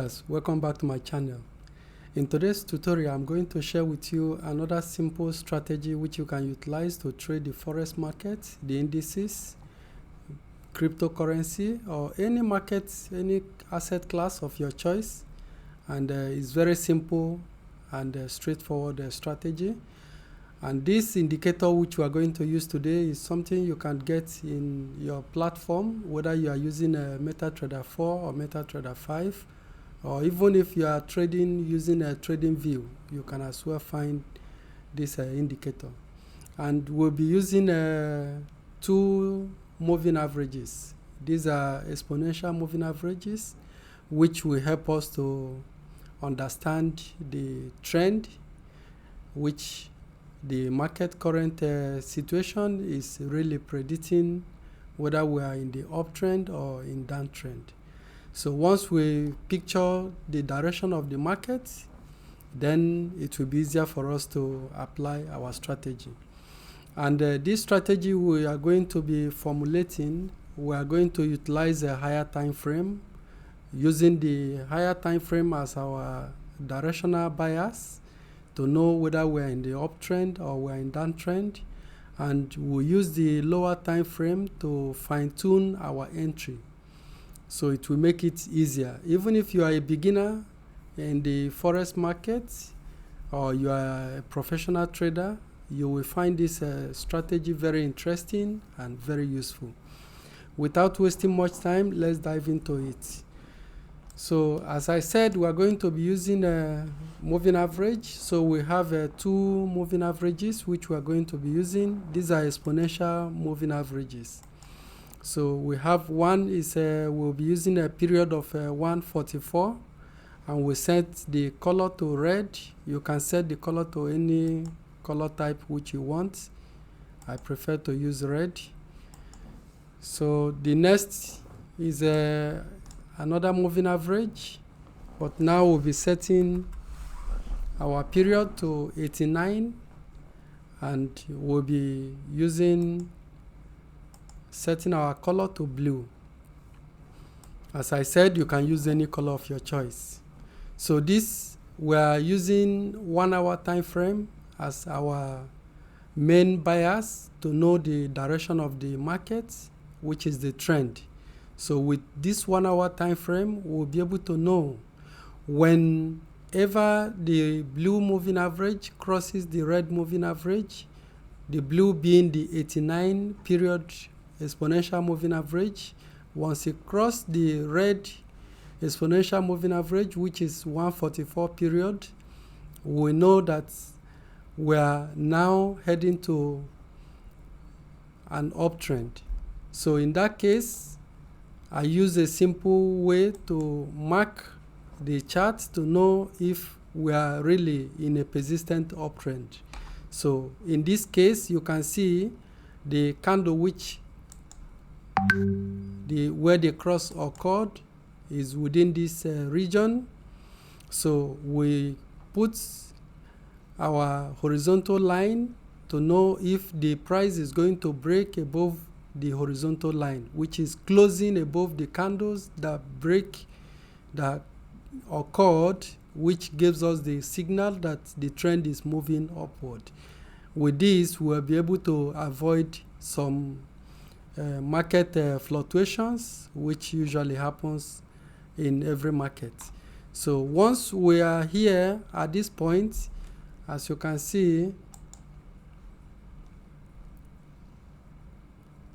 traders, welcome back to my channel. In today's tutorial, I'm going to share with you another simple strategy which you can utilize to trade the forex market, the indices, cryptocurrency, or any market, any asset class of your choice. And it's very simple and straightforward strategy. And this indicator which we are going to use today is something you can get in your platform, whether you are using a MetaTrader 4 or MetaTrader 5, or even if you are trading using a trading view, you can as well find this indicator. And we'll be using two moving averages. These are exponential moving averages, which will help us to understand the trend, which the market current situation is really predicting whether we are in the uptrend or in downtrend. So once we picture the direction of the market, then it will be easier for us to apply our strategy. And this strategy we are going to be formulating, we are going to utilize a higher time frame, using the higher time frame as our directional bias to know whether we're in the uptrend or we're in downtrend, and we'll use the lower time frame to fine-tune our entry. So it will make it easier. Even if you are a beginner in the forex market or you are a professional trader, you will find this strategy very interesting and very useful. Without wasting much time, let's dive into it. So as I said, we are going to be using a moving average. So we have two moving averages which we are going to be using. These are exponential moving averages. So we have one is we'll be using a period of 144, and we set the color to red. You can set the color to any color type which you want. I prefer to use red. So the next is another moving average, but now we'll be setting our period to 89, and we'll be setting our color to blue. As I said, you can use any color of your choice. So this, we are using 1 hour time frame as our main bias to know the direction of the market, which is the trend. So with this 1 hour time frame, we'll be able to know whenever the blue moving average crosses the red moving average, the blue being the 89 period exponential moving average. Once it crosses the red exponential moving average, which is 144 period, we know that we are now heading to an uptrend. So in that case, I use a simple way to mark the chart to know if we are really in a persistent uptrend. So in this case, you can see the candle where the cross occurred is within this region. So we put our horizontal line to know if the price is going to break above the horizontal line, which is closing above the candles that occurred, which gives us the signal that the trend is moving upward. With this, we'll be able to avoid some market fluctuations, which usually happens in every market. So once we are here at this point, as you can see,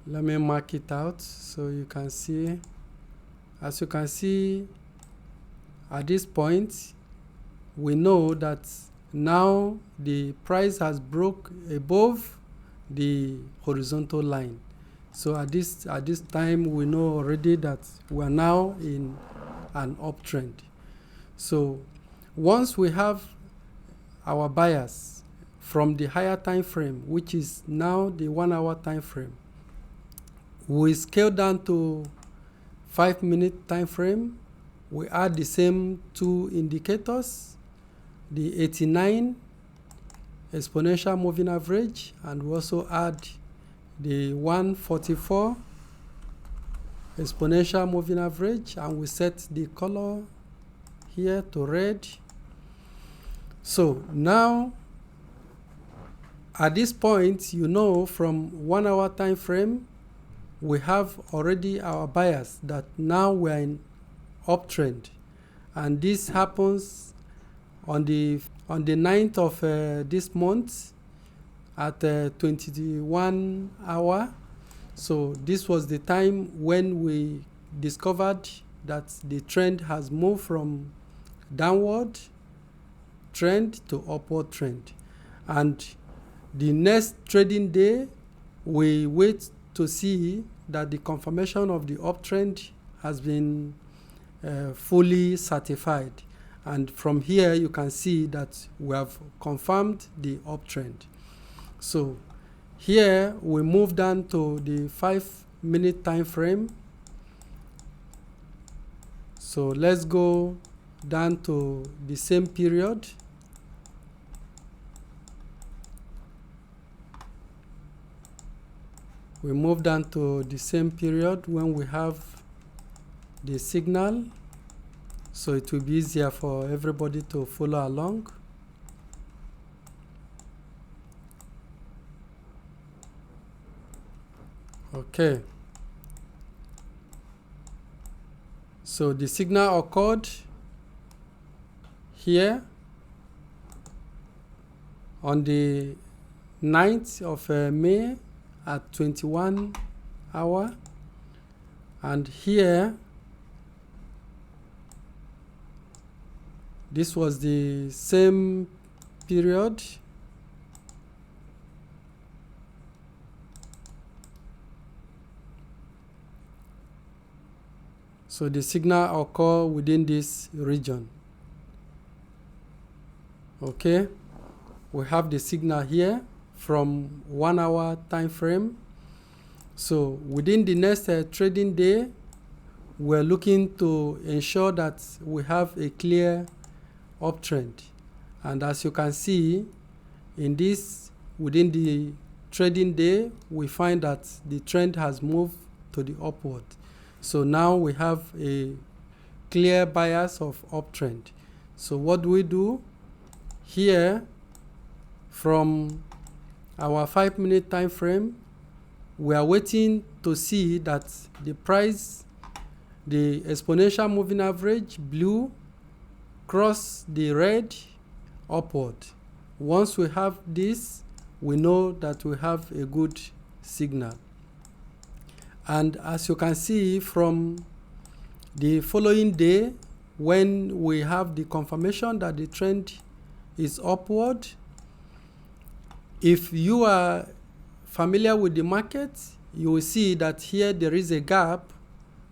let me mark it out so you can see. As you can see, at this point, we know that now the price has broke above the horizontal line. So at this time, we know already that we are now in an uptrend. So once we have our bias from the higher time frame, which is now the 1 hour time frame, we scale down to 5-minute time frame. We add the same two indicators, the 89 exponential moving average, and we also add the 144 exponential moving average, and we set the color here to red. So now at this point, you know, from 1 hour time frame, we have already our bias that now we're in uptrend, and this happens on the 9th of this month at 21 hour. So this was the time when we discovered that the trend has moved from downward trend to upward trend. And the next trading day, we wait to see that the confirmation of the uptrend has been fully certified. And from here, you can see that we have confirmed the uptrend. So here, we move down to the 5-minute time frame. So let's go down to the same period. We move down to the same period when we have the signal, so it will be easier for everybody to follow along. Okay. So the signal occurred here on the 9th of May at 21 hour, and here this was the same period. So the signal occur within this region. Okay, we have the signal here from 1 hour time frame. So within the next trading day, we're looking to ensure that we have a clear uptrend. And as you can see, in this, within the trading day, we find that the trend has moved to the upward. So now we have a clear bias of uptrend. So what do we do? Here, from our 5-minute time frame, we are waiting to see that the price, the exponential moving average, blue, cross the red upward. Once we have this, we know that we have a good signal. And as you can see from the following day, when we have the confirmation that the trend is upward, if you are familiar with the market, you will see that here there is a gap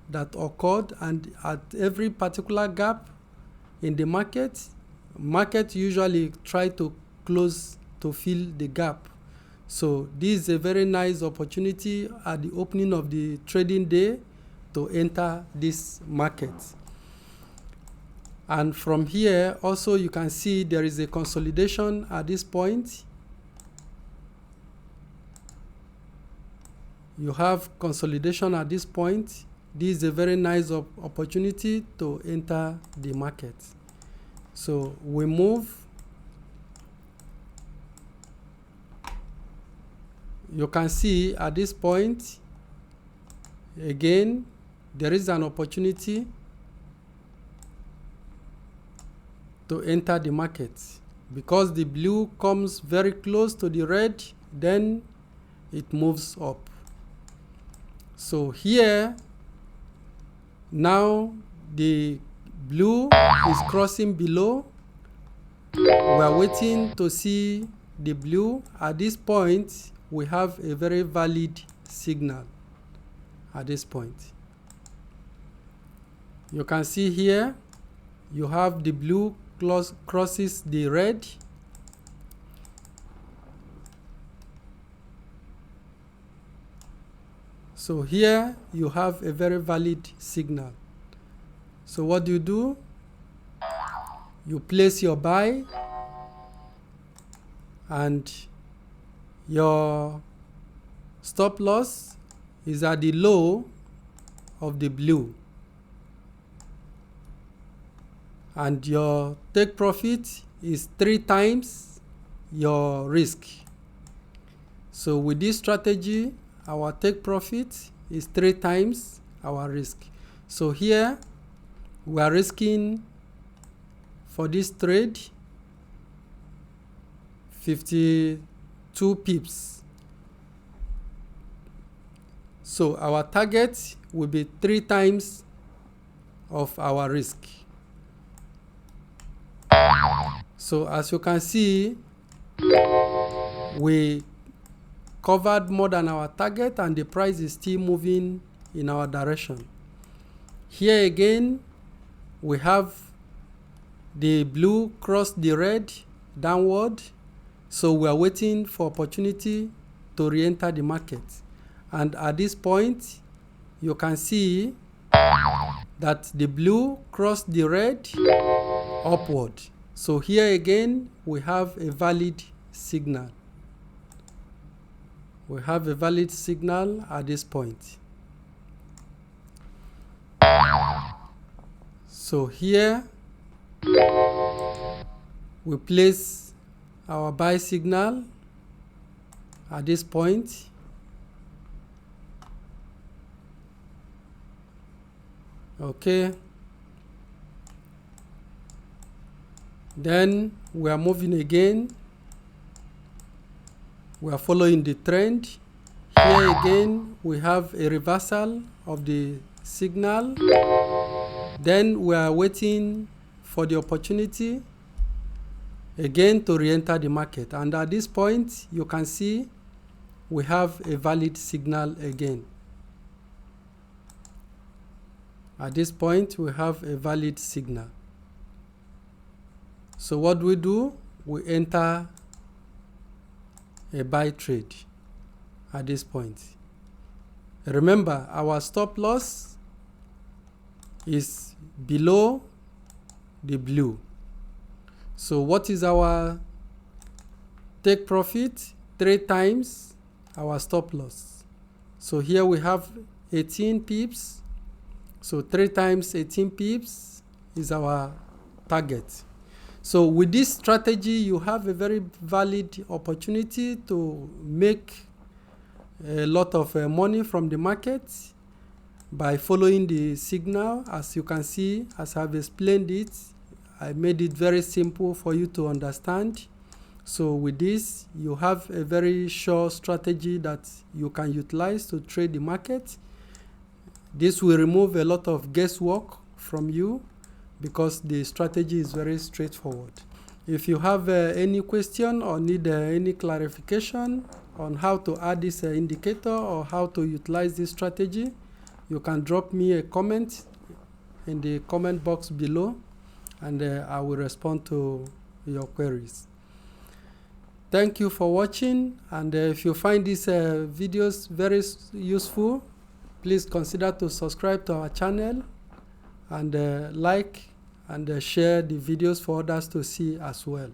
that occurred, and at every particular gap in the market usually try to close to fill the gap. So this is a very nice opportunity at the opening of the trading day to enter this market. And from here also you can see there is a consolidation at this point. You have consolidation at this point. This is a very nice opportunity to enter the market. So we move. You can see at this point, again, there is an opportunity to enter the market. Because the blue comes very close to the red, then it moves up. So here, now the blue is crossing below. We are waiting to see the blue. At this point, we have a very valid signal at this point. You can see here, you have the blue crosses the red. So here you have a very valid signal. So what do? You place your buy, and your stop loss is at the low of the blue. and your take profit is 3 times your risk. So with this strategy, our take profit is 3 times our risk. So here we are risking for this trade 52 pips. So our target will be 3 times of our risk. So as you can see, we covered more than our target and the price is still moving in our direction. Here again, we have the blue cross the red downward. So we are waiting for opportunity to re-enter the market. And at this point, you can see that the blue crossed the red upward. So here again, we have a valid signal. We have a valid signal at this point. So here, we place our buy signal at this point. Okay. Then we are moving again. We are following the trend. Here again, we have a reversal of the signal. Then we are waiting for the opportunity again to re-enter the market. And at this point, you can see we have a valid signal again. At this point, we have a valid signal. So what we do, we enter a buy trade at this point. Remember, our stop loss is below the blue. So what is our take profit? 3 times our stop loss. So here we have 18 pips. So 3 times 18 pips is our target. So with this strategy, you have a very valid opportunity to make a lot of money from the market by following the signal. As you can see, as I've explained it, I made it very simple for you to understand. So with this, you have a very sure strategy that you can utilize to trade the market. This will remove a lot of guesswork from you because the strategy is very straightforward. If you have any question or need any clarification on how to add this indicator or how to utilize this strategy, you can drop me a comment in the comment box below, and I will respond to your queries. Thank you for watching, and if you find these videos very useful, please consider to subscribe to our channel and like and share the videos for others to see as well.